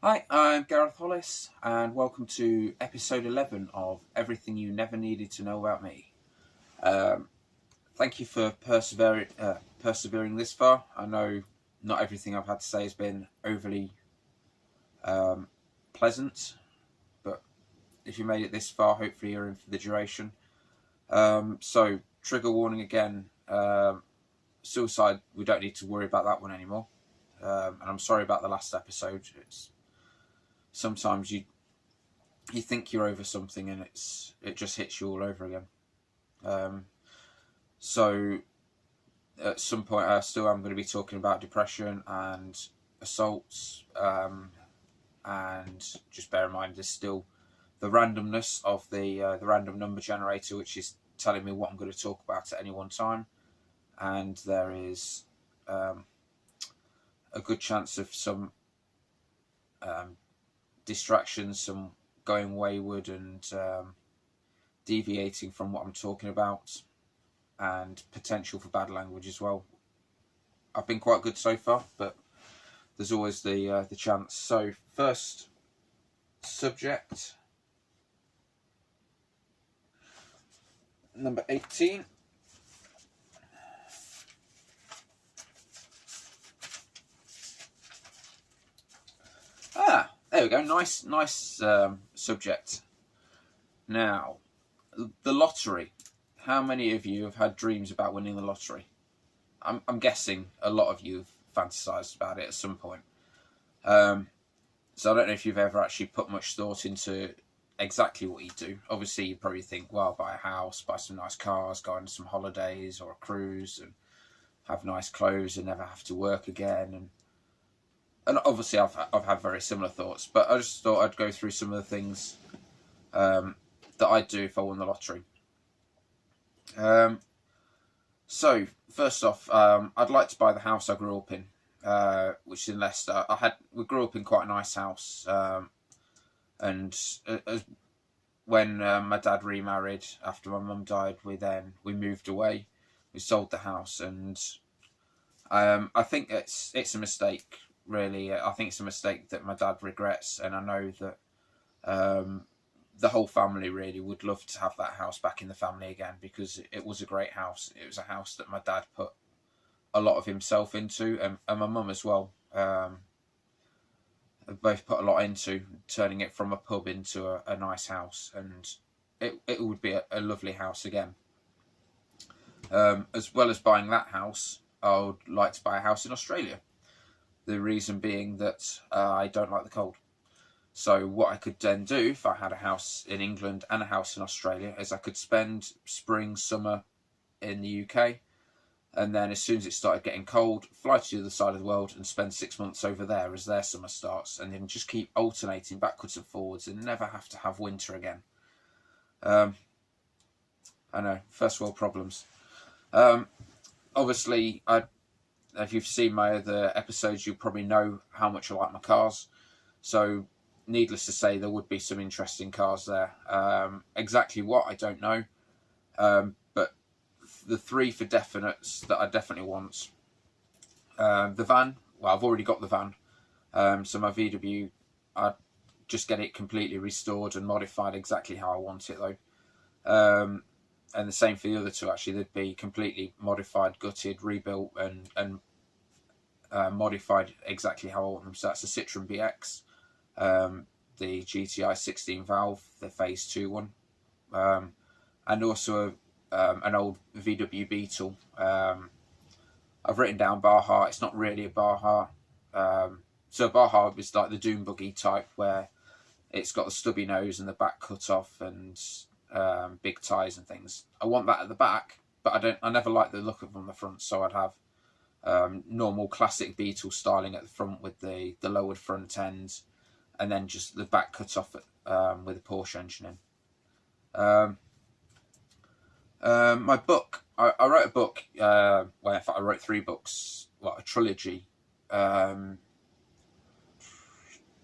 Hi, I'm Gareth Hollis, and welcome to episode 11 of Everything You Never Needed to Know About Me. Thank you for persevering this far. I know not everything I've had to say has been overly pleasant, but if you made it this far, hopefully you're in for the duration. So, trigger warning again, suicide, we don't need to worry about that one anymore. And I'm sorry about the last episode. Sometimes you think you're over something and it just hits you all over again. So at some point I still am going to be talking about depression and assaults, and just bear in mind there's still the randomness of the random number generator, which is telling me what I'm going to talk about at any one time, and there is a good chance of some distractions, some going wayward and deviating from what I'm talking about, and potential for bad language as well. I've been quite good so far, but there's always the chance. So first subject, number 18. There we go. Nice subject. Now, the lottery. How many of you have had dreams about winning the lottery? I'm guessing a lot of you have fantasised about it at some point. So I don't know if you've ever actually put much thought into exactly what you do. Obviously, you probably think, well, buy a house, buy some nice cars, go on some holidays or a cruise, and have nice clothes and never have to work again. And obviously, I've had very similar thoughts, but I just thought I'd go through some of the things that I'd do if I won the lottery. So first off, I'd like to buy the house I grew up in, which is in Leicester. We grew up in quite a nice house, and when my dad remarried after my mum died, we moved away. We sold the house, and I think it's a mistake. Really, I think it's a mistake that my dad regrets, and I know that the whole family really would love to have that house back in the family again, because it was a great house. It was a house that my dad put a lot of himself into, and my mum as well. Both put a lot into turning it from a pub into a nice house, and it would be a lovely house again. As well as buying that house, I would like to buy a house in Australia. The reason being that I don't like the cold. So what I could then do if I had a house in England and a house in Australia is I could spend spring, summer in the UK, and then as soon as it started getting cold, fly to the other side of the world and spend 6 months over there as their summer starts, and then just keep alternating backwards and forwards and never have to have winter again. I know, first world problems. Obviously, if you've seen my other episodes, you probably know how much I like my cars. So, needless to say, there would be some interesting cars there. Exactly what, I don't know. But the three for definites that I definitely want. The van. Well, I've already got the van. So my VW, I'd just get it completely restored and modified exactly how I want it, though. And the same for the other two, actually. They'd be completely modified, gutted, rebuilt, and modified exactly how I want them. So that's a Citroen BX, the GTI 16 valve, the Phase 2 one, and also an old VW Beetle. I've written down Baja. It's not really a Baja. So Baja is like the Doom Buggy type, where it's got the stubby nose and the back cut off and big tyres and things. I want that at the back, but I never like the look of them on the front, so I'd have normal classic Beetle styling at the front with the lowered front end, and then just the back cut off with a Porsche engine in. My book, I wrote a book, well, in fact I wrote 3 books, a trilogy,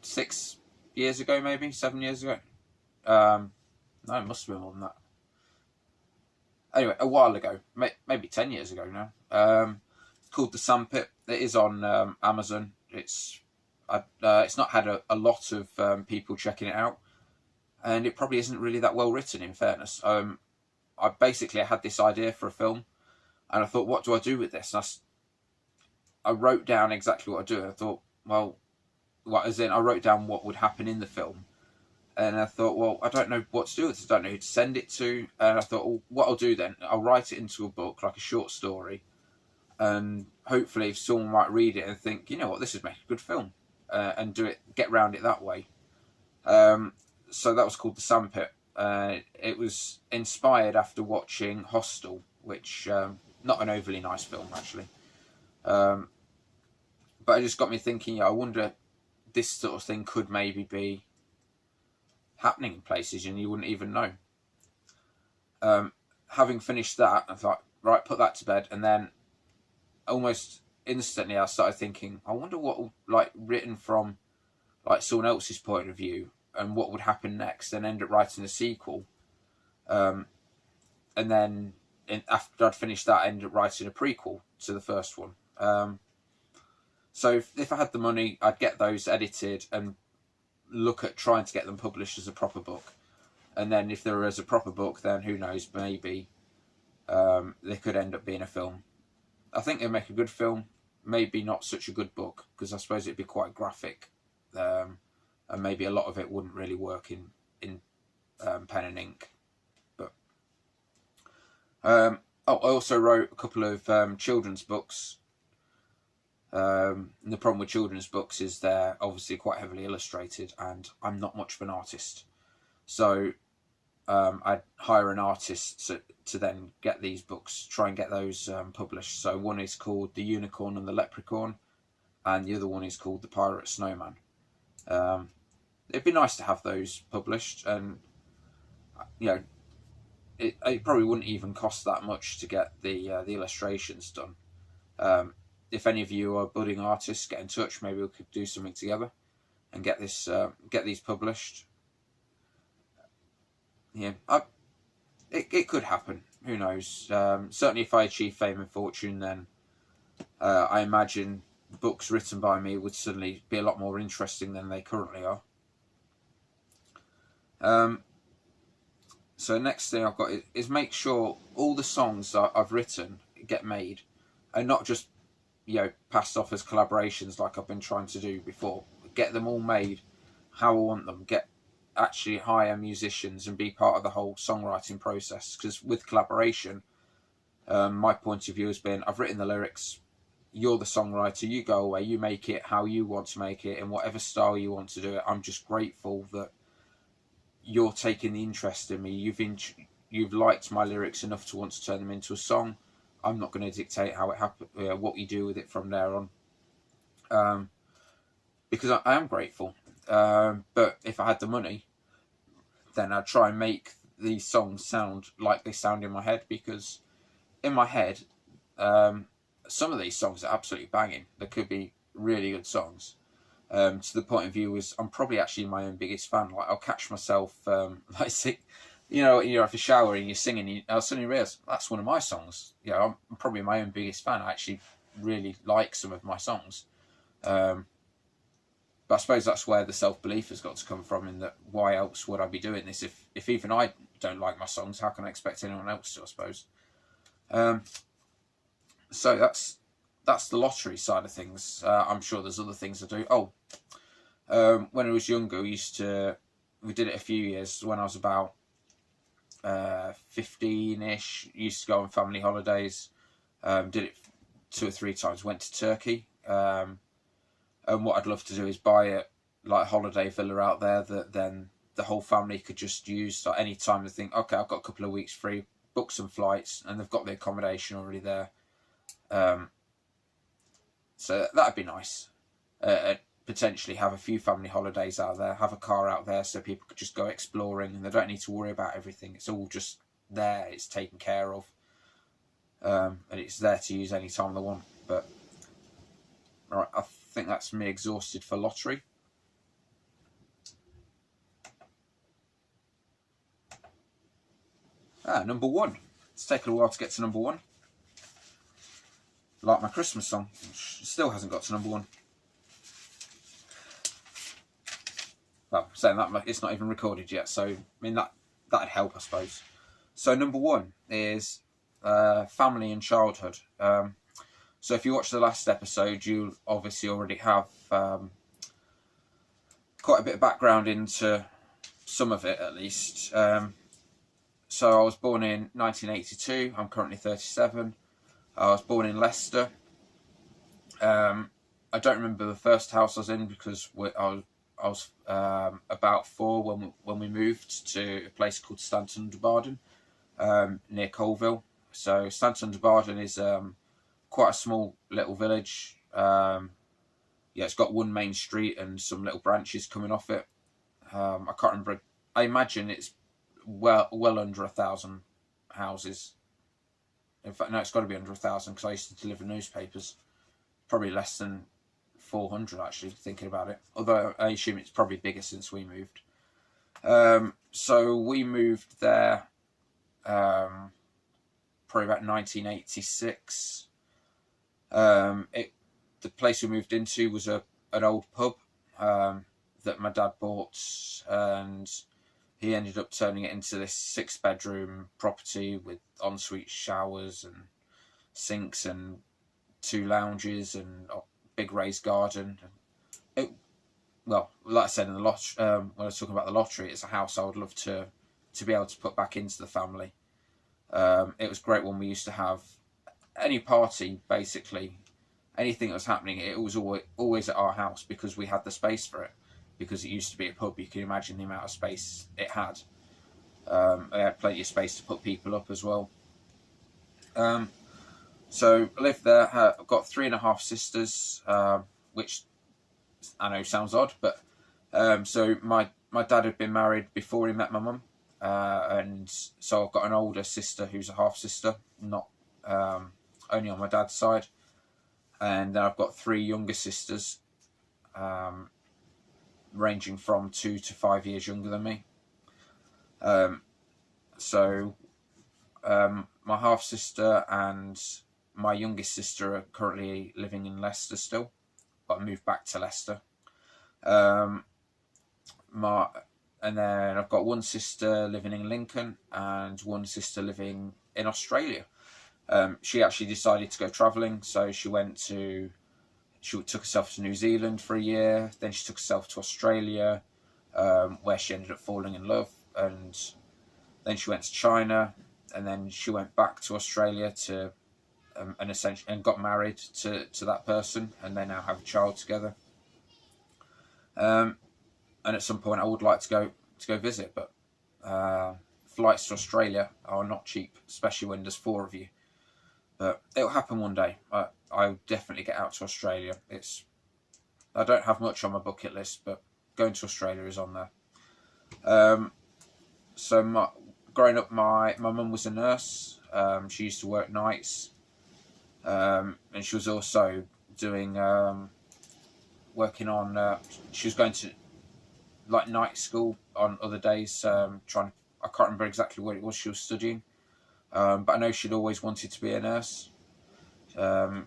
6 years ago, maybe 7 years ago. No, it must have been more than that. Anyway, a while ago, maybe 10 years ago now. It's called The Sandpit. It is on Amazon. It's It's not had a lot of people checking it out, and it probably isn't really that well written, in fairness. I basically had this idea for a film, and I thought, what do I do with this? And I wrote down exactly what I do. I thought, well, I wrote down what would happen in the film, and I thought, well, I don't know what to do with this. I don't know who to send it to, and I thought, well, what I'll do then, I'll write it into a book, like a short story, and hopefully, if someone might read it and think, you know what, this would make a good film, and get round it that way. So that was called The Sandpit. It was inspired after watching Hostel, which not an overly nice film actually, but it just got me thinking. I wonder, this sort of thing could maybe be happening in places and you wouldn't even know. Having finished that, I thought, right, put that to bed, and then almost instantly I started thinking, I wonder what, like, written from like someone else's point of view, and what would happen next, and end up writing a sequel. And then after I'd finished that, I ended up writing a prequel to the first one. So if I had the money, I'd get those edited and look at trying to get them published as a proper book. And then if there is a proper book, then who knows, maybe they could end up being a film. I think they'd make a good film, maybe not such a good book, because I suppose it'd be quite graphic. And maybe a lot of it wouldn't really work in pen and ink. But I also wrote a couple of children's books. And the problem with children's books is they're obviously quite heavily illustrated, and I'm not much of an artist. So I'd hire an artist to then get these books, try and get those published. So one is called The Unicorn and the Leprechaun, and the other one is called The Pirate Snowman. It'd be nice to have those published, and you know, it probably wouldn't even cost that much to get the illustrations done. If any of you are budding artists, get in touch. Maybe we could do something together and get these published. Yeah, it could happen. Who knows? Certainly, if I achieve fame and fortune, then I imagine books written by me would suddenly be a lot more interesting than they currently are. So next thing I've got is make sure all the songs that I've written get made, and not just, you know, passed off as collaborations like I've been trying to do before. Get them all made how I want them. Actually hire musicians and be part of the whole songwriting process. Because with collaboration, my point of view has been, I've written the lyrics, you're the songwriter, you go away, you make it how you want to make it, in whatever style you want to do it. I'm just grateful that you're taking the interest in me. You've liked my lyrics enough to want to turn them into a song. I'm not going to dictate how it happens, what you do with it from there on, because I am grateful. But if I had the money, then I'd try and make these songs sound like they sound in my head, because in my head, some of these songs are absolutely banging. They could be really good songs. To the point of view is, I'm probably actually my own biggest fan. Like, I'll catch myself like sing, you know, you're after showering, you're singing, I'll suddenly realise that's one of my songs. You know, I'm probably my own biggest fan. I actually really like some of my songs. But I suppose that's where the self-belief has got to come from, in that why else would I be doing this if even I don't like my songs? How can I expect anyone else to, I suppose? So that's the lottery side of things. I'm sure there's other things I do. When I was younger, we did it a few years. When I was about 15-ish, used to go on family holidays. Did it 2 or 3 times. Went to Turkey. And what I'd love to do is buy a holiday villa out there that then the whole family could just use. So any time they think, okay, I've got a couple of weeks free, book some flights, and they've got the accommodation already there. So that'd be nice. Potentially have a few family holidays out there, have a car out there, so people could just go exploring and they don't need to worry about everything. It's all just there, it's taken care of, and it's there to use any time they want. But all right, I think that's me exhausted for lottery. Number 1. It's taken a while to get to number 1. Like my Christmas song, which still hasn't got to number 1. well, saying that it's not even recorded yet, so I mean that'd help, I suppose. So number one is family and childhood. So if you watch the last episode, you obviously already have quite a bit of background into some of it, at least. So I was born in 1982. I'm currently 37. I was born in Leicester. I don't remember the first house I was in because I was about 4 when we moved to a place called Stanton-under-Barden, near Colville. So Stanton-under-Barden is quite a small little village. Yeah, it's got one main street and some little branches coming off it. I can't remember. I imagine it's well under 1,000 houses. In fact, no, it's got to be under 1,000 because I used to deliver newspapers. Probably less than 400 actually, thinking about it. Although I assume it's probably bigger since we moved. So we moved there probably about 1986. The place we moved into was an old pub that my dad bought, and he ended up turning it into this 6-bedroom property with ensuite showers and sinks and 2 lounges and a big raised garden. Well, like I said in the when I was talking about the lottery, it's a house I would love to be able to put back into the family. It was great when we used to have any party, basically anything that was happening. It was always at our house because we had the space for it. Because it used to be a pub, you can imagine the amount of space it had. It had plenty of space to put people up as well. So I lived there. I've got 3.5 sisters, which I know sounds odd, but so my dad had been married before he met my mum, and so I've got an older sister who's a half sister, not only on my dad's side, and then I've got 3 younger sisters, ranging from 2 to 5 years younger than me. So my half sister and my youngest sister are currently living in Leicester still, but I moved back to Leicester. And then I've got one sister living in Lincoln and one sister living in Australia. She actually decided to go travelling, so she took herself to New Zealand for a year, then she took herself to Australia, where she ended up falling in love, and then she went to China, and then she went back to Australia to and got married to that person, and they now have a child together. And at some point I would like to go visit, but flights to Australia are not cheap, especially when there's 4 of you. But it'll happen one day. I'll definitely get out to Australia. I don't have much on my bucket list, but going to Australia is on there. So growing up, my mum was a nurse. She used to work nights, and she was also doing working on. She was going to night school on other days. I can't remember exactly what it was she was studying. But I know she'd always wanted to be a nurse.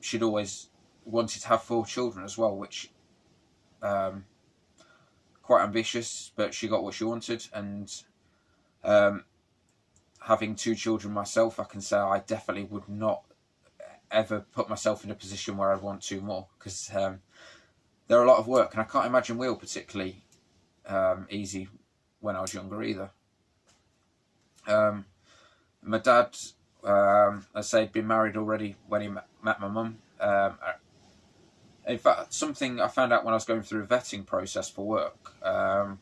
She'd always wanted to have 4 children as well, which quite ambitious, but she got what she wanted. And having 2 children myself, I can say I definitely would not ever put myself in a position where I'd want 2 more, because they're a lot of work, and I can't imagine we were particularly easy when I was younger either. My dad, as I say, had been married already when he met my mum. In fact, something I found out when I was going through a vetting process for work, I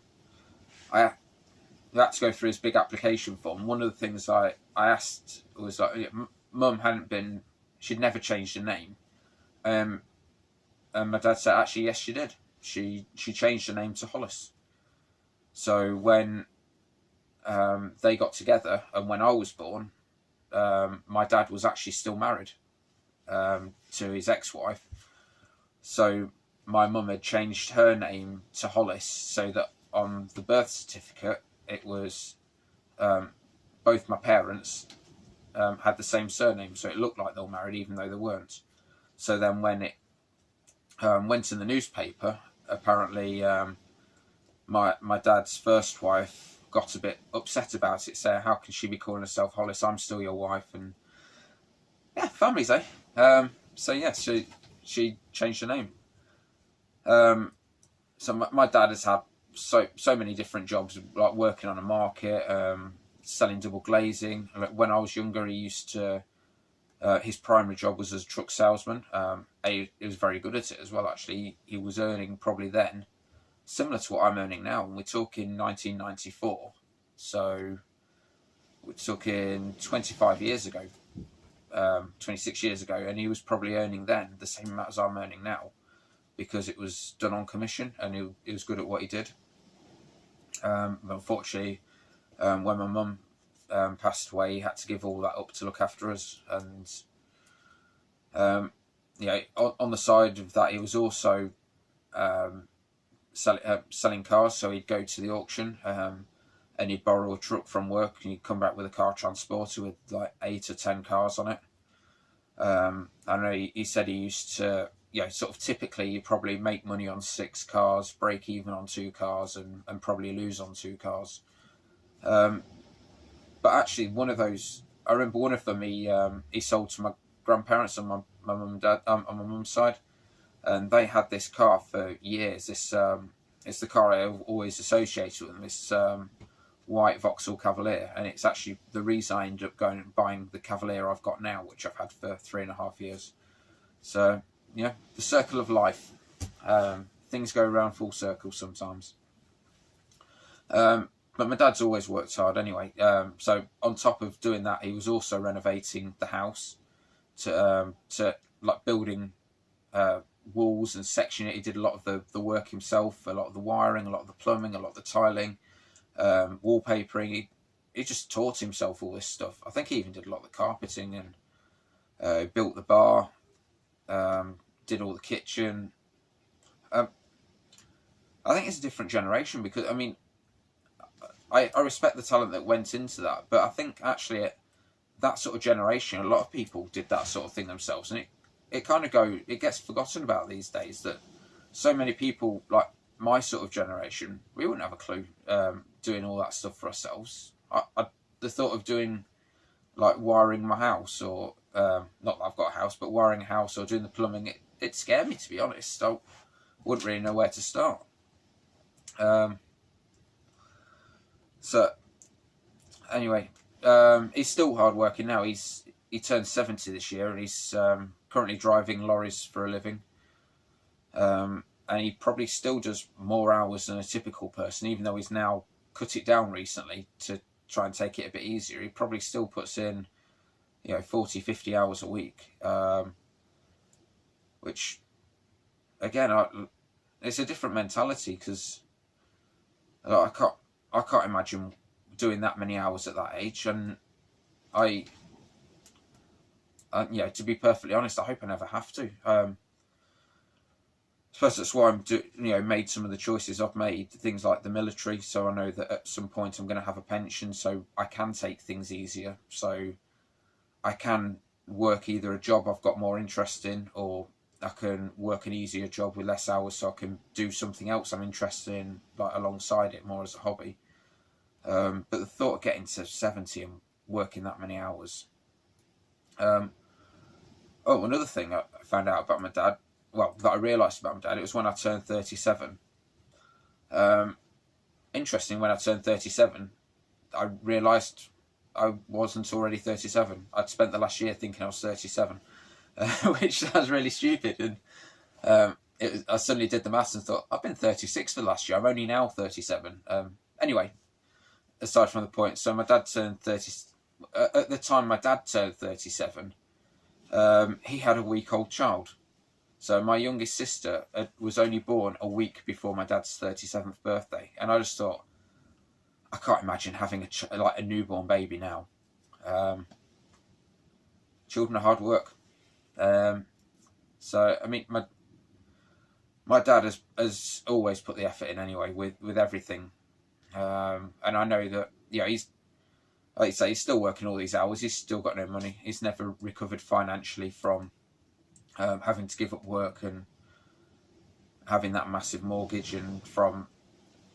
had to go through this big application form. One of the things I asked was like, Mum she'd never changed her name. And my dad said, actually, yes, she did. She changed her name to Hollis. So when they got together, and when I was born, my dad was actually still married to his ex-wife. So my mum had changed her name to Hollis, so that on the birth certificate it was both my parents had the same surname, so it looked like they were married even though they weren't. So then when it went in the newspaper, apparently my dad's first wife got a bit upset about it, saying, "How can she be calling herself Hollis? I'm still your wife." And yeah, families, eh? So yeah, she changed her name. So my dad has had so many different jobs, like working on a market, selling double glazing. When I was younger, he used to. His primary job was as a truck salesman. He was very good at it as well. Actually, he was earning probably then similar to what I'm earning now. And we're talking 1994, so we're talking 25 years ago, 26 years ago, and he was probably earning then the same amount as I'm earning now, because it was done on commission, and he was good at what he did. But unfortunately, when my mum passed away, he had to give all that up to look after us. And on the side of that, he was also selling cars. So he'd go to the auction, and he'd borrow a truck from work, and he'd come back with a car transporter with like 8 or 10 cars on it. I know he said he used to, sort of typically you probably make money on 6 cars, break even on 2 cars, and probably lose on 2 cars. But actually, one of those, I remember one of them he sold to my grandparents on my mum and dad, on my mum's side, and they had this car for years. This it's the car I always associated with them. This white Vauxhall Cavalier, and it's actually the reason I ended up going and buying the Cavalier I've got now, which I've had for 3.5 years. So the circle of life. Things go around full circle sometimes. But my dad's always worked hard anyway. So on top of doing that, he was also renovating the house to like building walls and sectioning it. He did a lot of the work himself, a lot of the wiring, a lot of the plumbing, a lot of the tiling, wallpapering. He just taught himself all this stuff. I think he even did a lot of the carpeting, and built the bar, did all the kitchen. I think it's a different generation, because I mean, I respect the talent that went into that, but I think actually that sort of generation, a lot of people did that sort of thing themselves, and it gets forgotten about these days, that so many people like my sort of generation, we wouldn't have a clue doing all that stuff for ourselves. The thought of doing like wiring my house, or not that I've got a house, but wiring a house or doing the plumbing, it scared me, to be honest. I wouldn't really know where to start. So anyway, he's still hard working now. He turned 70 this year, and he's currently driving lorries for a living. And he probably still does more hours than a typical person, even though he's now cut it down recently to try and take it a bit easier. He probably still puts in 40, 50 hours a week, which again, it's a different mentality, because I can't imagine doing that many hours at that age. And to be perfectly honest, I hope I never have to. I suppose that's why I'm made some of the choices I've made, things like the military, so I know that at some point I'm going to have a pension, so I can take things easier, so I can work either a job I've got more interest in, or I can work an easier job with less hours, so I can do something else I'm interested in, like alongside it, more as a hobby. But the thought of getting to 70 and working that many hours. Another thing I found out about my dad, that I realised about my dad, it was when I turned 37. Interesting, when I turned 37, I realised I wasn't already 37. I'd spent the last year thinking I was 37, which sounds really stupid. And I suddenly did the maths and thought, I've been 36 for the last year. I'm only now 37. Anyway, aside from the point, so my dad turned 30. At the time my dad turned 37, he had a week-old child. So my youngest sister was only born a week before my dad's 37th birthday, and I just thought, I can't imagine having a newborn baby now. Children are hard work. So I mean, my dad has always put the effort in anyway with everything, and I know that he's, like you say, he's still working all these hours. He's still got no money. He's never recovered financially from having to give up work and having that massive mortgage, and from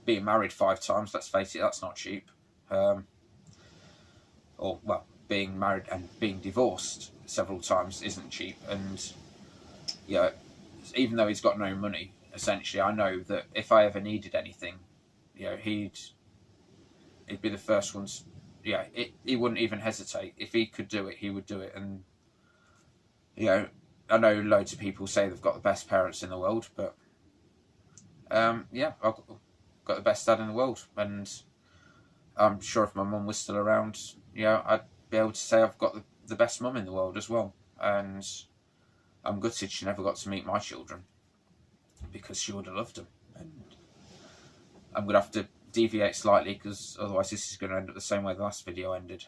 being married 5 times, let's face it, that's not cheap. Or, well, being married and being divorced several times isn't cheap. And, yeah, even though he's got no money, essentially, I know that if I ever needed anything, you know, he'd be the first ones. Yeah, he wouldn't even hesitate. If he could do it, he would do it. And, you know, I know loads of people say they've got the best parents in the world, but yeah, I've got the best dad in the world. And I'm sure if my mum was still around, you know, I'd be able to say I've got the best mum in the world as well. And I'm gutted she never got to meet my children, because she would have loved them. And I'm going to have to deviate slightly, because otherwise this is going to end up the same way the last video ended.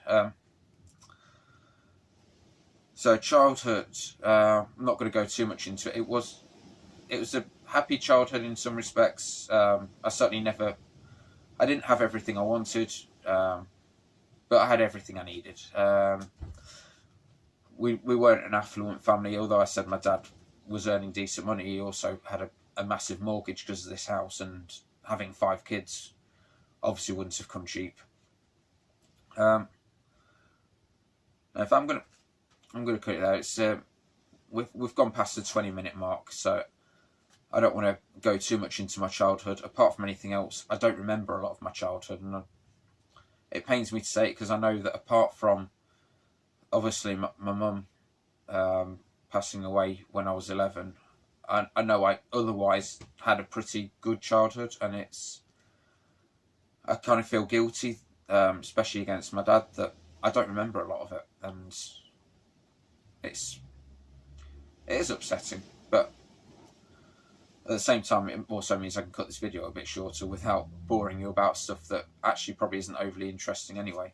So childhood, I'm not going to go too much into it. It was a happy childhood in some respects. I certainly I didn't have everything I wanted, but I had everything I needed. We weren't an affluent family, although I said my dad was earning decent money. He also had a massive mortgage because of this house, and having 5 kids obviously wouldn't have come cheap. If I'm gonna cut it out. It's we've gone past the 20-minute mark, so I don't want to go too much into my childhood. Apart from anything else, I don't remember a lot of my childhood, and it pains me to say it, because I know that apart from obviously my mum passing away when I was 11, I know I otherwise had a pretty good childhood, and I kind of feel guilty, especially against my dad, that I don't remember a lot of it, and it is upsetting. But at the same time, it also means I can cut this video a bit shorter without boring you about stuff that actually probably isn't overly interesting anyway.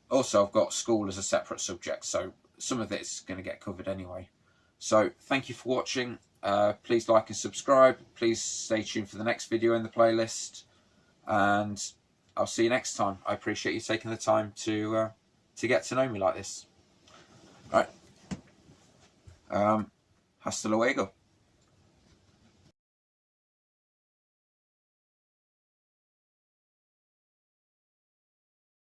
Also, I've got school as a separate subject, so some of it's going to get covered anyway. So thank you for watching. Please like and subscribe. Please stay tuned for the next video in the playlist, and I'll see you next time. I appreciate you taking the time to get to know me like this. Right. Hasta luego.